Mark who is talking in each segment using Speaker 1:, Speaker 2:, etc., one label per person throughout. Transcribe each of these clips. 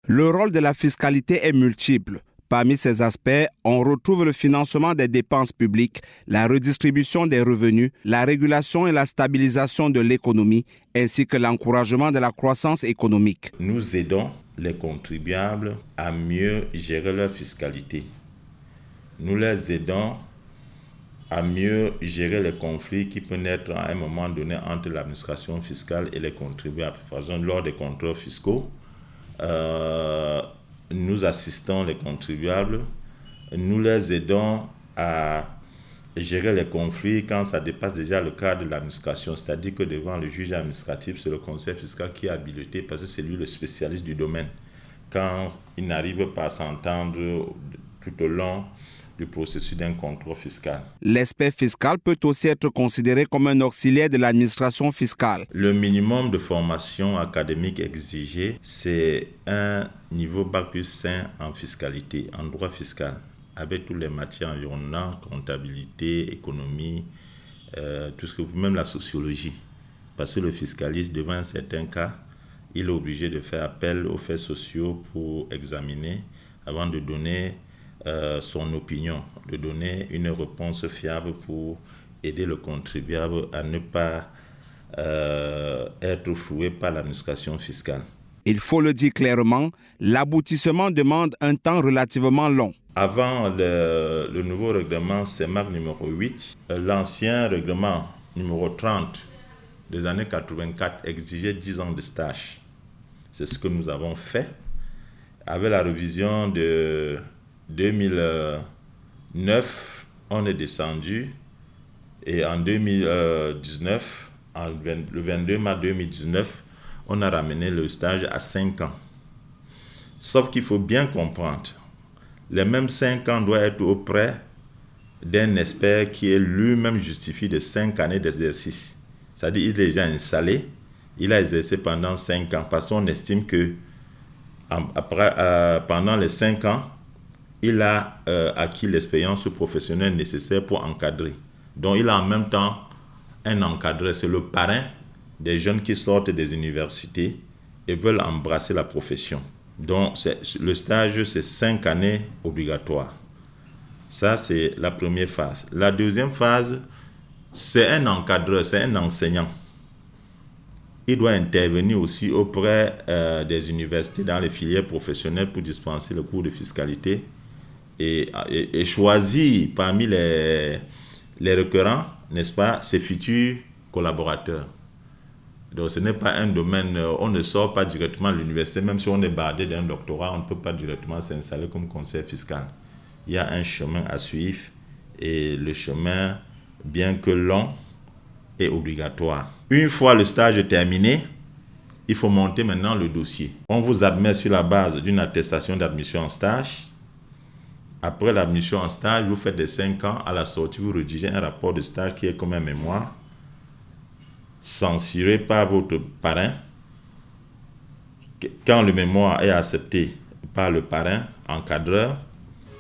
Speaker 1: Le rôle de la fiscalité est multiple. Parmi ces aspects, on retrouve le financement des dépenses publiques, la redistribution des revenus, la régulation et la stabilisation de l'économie, ainsi que l'encouragement de la croissance économique.
Speaker 2: Nous aidons les contribuables à mieux gérer leur fiscalité. Nous les aidons à mieux gérer les conflits qui peuvent naître à un moment donné entre l'administration fiscale et les contribuables. Par exemple, lors des contrôles fiscaux, nous assistons les contribuables, nous les aidons à gérer les conflits quand ça dépasse déjà le cadre de l'administration. C'est-à-dire que devant le juge administratif, c'est le conseil fiscal qui est habilité parce que c'est lui le spécialiste du domaine. Quand il n'arrive pas à s'entendre tout au long du processus d'un contrôle fiscal.
Speaker 1: L'expert fiscal peut aussi être considéré comme un auxiliaire de l'administration fiscale.
Speaker 2: Le minimum de formation académique exigé, c'est un niveau Bac plus 5 en fiscalité, en droit fiscal, avec toutes les matières environnantes, comptabilité, économie, tout ce que même la sociologie. Parce que le fiscaliste, devant un certain cas, il est obligé de faire appel aux faits sociaux pour examiner avant de donner son opinion, de donner une réponse fiable pour aider le contribuable à ne pas être floué par l'administration fiscale.
Speaker 1: Il faut le dire clairement, l'aboutissement demande un temps relativement long.
Speaker 2: Avant le nouveau règlement CEMAC numéro 8, l'ancien règlement numéro 30 des années 84 exigeait 10 ans de stage. C'est ce que nous avons fait. Avec la révision de 2009, on est descendu et en 2019, le 22 mars 2019, on a ramené le stage à 5 ans. Sauf qu'il faut bien comprendre, les mêmes 5 ans doivent être auprès d'un expert qui est lui-même justifié de 5 années d'exercice. C'est-à-dire qu'il est déjà installé, il a exercé pendant 5 ans parce qu'on estime que pendant les 5 ans, il a acquis l'expérience professionnelle nécessaire pour encadrer. Donc, il a en même temps un encadreur, c'est le parrain des jeunes qui sortent des universités et veulent embrasser la profession. Donc, le stage, c'est 5 années obligatoires. Ça, c'est la première phase. La deuxième phase, c'est un encadreur, c'est un enseignant. Il doit intervenir aussi auprès des universités dans les filières professionnelles pour dispenser le cours de fiscalité et choisir parmi les requérants, n'est-ce pas, ses futurs collaborateurs. Donc ce n'est pas un domaine, on ne sort pas directement de l'université, même si on est bardé d'un doctorat, on ne peut pas directement s'installer comme conseiller fiscal. Il y a un chemin à suivre et le chemin, bien que long, est obligatoire. Une fois le stage terminé, il faut monter maintenant le dossier. On vous admet sur la base d'une attestation d'admission en stage. Après l'admission en stage, vous faites des 5 ans. À la sortie, vous rédigez un rapport de stage qui est comme un mémoire, censuré par votre parrain. Quand le mémoire est accepté par le parrain encadreur,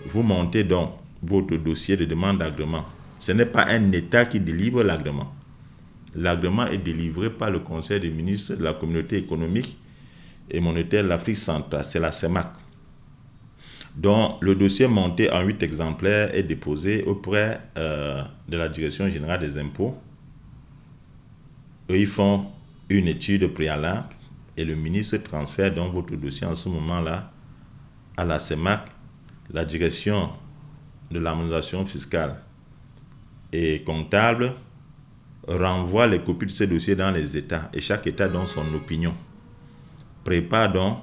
Speaker 2: vous montez donc votre dossier de demande d'agrément. Ce n'est pas un État qui délivre l'agrément. L'agrément est délivré par le Conseil des ministres de la Communauté économique et monétaire de l'Afrique centrale. C'est la CEMAC. Donc, le dossier monté en 8 exemplaires est déposé auprès de la Direction générale des impôts. Eux, ils font une étude préalable et le ministre transfère donc votre dossier en ce moment-là à la CEMAC, la Direction de l'harmonisation fiscale et comptable renvoie les copies de ces dossiers dans les États et chaque État donne son opinion. Prépare donc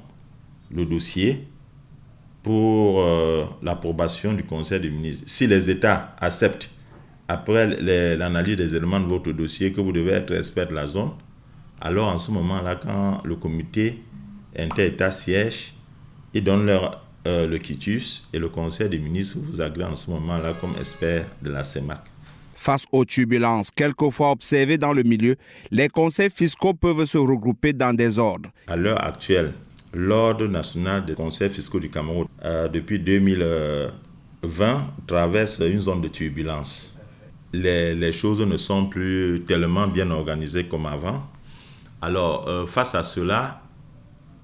Speaker 2: le dossier pour l'approbation du Conseil des ministres. Si les États acceptent, après l'analyse des éléments de votre dossier, que vous devez être expert de la zone, alors en ce moment-là, quand le comité inter-État siège, ils donnent le quitus et le Conseil des ministres vous agrée en ce moment-là comme expert de la CEMAC.
Speaker 1: Face aux turbulences quelquefois observées dans le milieu, les conseils fiscaux peuvent se regrouper dans des ordres.
Speaker 2: À l'heure actuelle, l'Ordre national des conseils fiscaux du Cameroun, depuis 2020, traverse une zone de turbulence. Les choses ne sont plus tellement bien organisées comme avant. Alors, face à cela,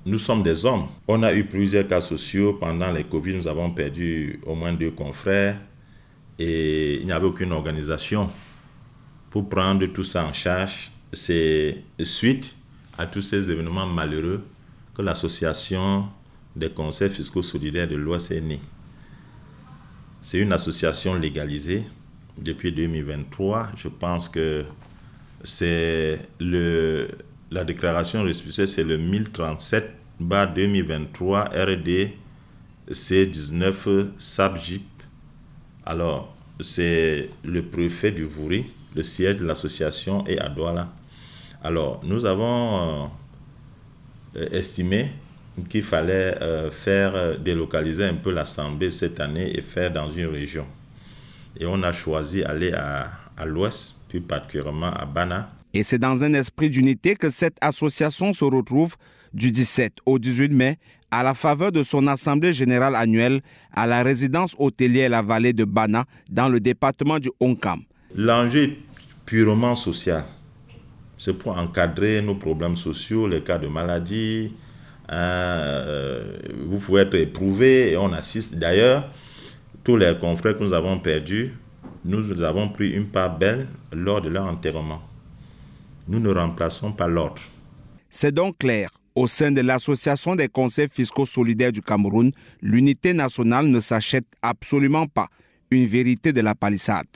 Speaker 2: Nous sommes des hommes. On a eu plusieurs cas sociaux. Pendant les Covid, nous avons perdu au moins 2 confrères et il n'y avait aucune organisation pour prendre tout ça en charge. C'est suite à tous ces événements malheureux que l'association des conseils fiscaux solidaires de l'Ouest est née. C'est une association légalisée depuis 2023. Je pense que c'est la déclaration récépissée, c'est le 1037/2023 RD C19 SAPJIP. Alors, c'est le préfet du Vouri, le siège de l'association est à Douala. Alors, nous avons estimé qu'il fallait délocaliser un peu l'Assemblée cette année et faire dans une région. Et on a choisi d'aller à l'ouest, plus particulièrement à Bana.
Speaker 1: Et c'est dans un esprit d'unité que cette association se retrouve du 17 au 18 mai à la faveur de son assemblée générale annuelle à la résidence hôtelière La Vallée de Bana dans le département du Onkam.
Speaker 2: L'enjeu est purement social. C'est pour encadrer nos problèmes sociaux, les cas de maladie. Vous pouvez être éprouvé et on assiste. D'ailleurs, tous les confrères que nous avons perdus, nous avons pris une part belle lors de leur enterrement. Nous ne remplaçons pas l'ordre.
Speaker 1: C'est donc clair. Au sein de l'Association des conseils fiscaux solidaires du Cameroun, l'unité nationale ne s'achète absolument pas. Une vérité de la palissade.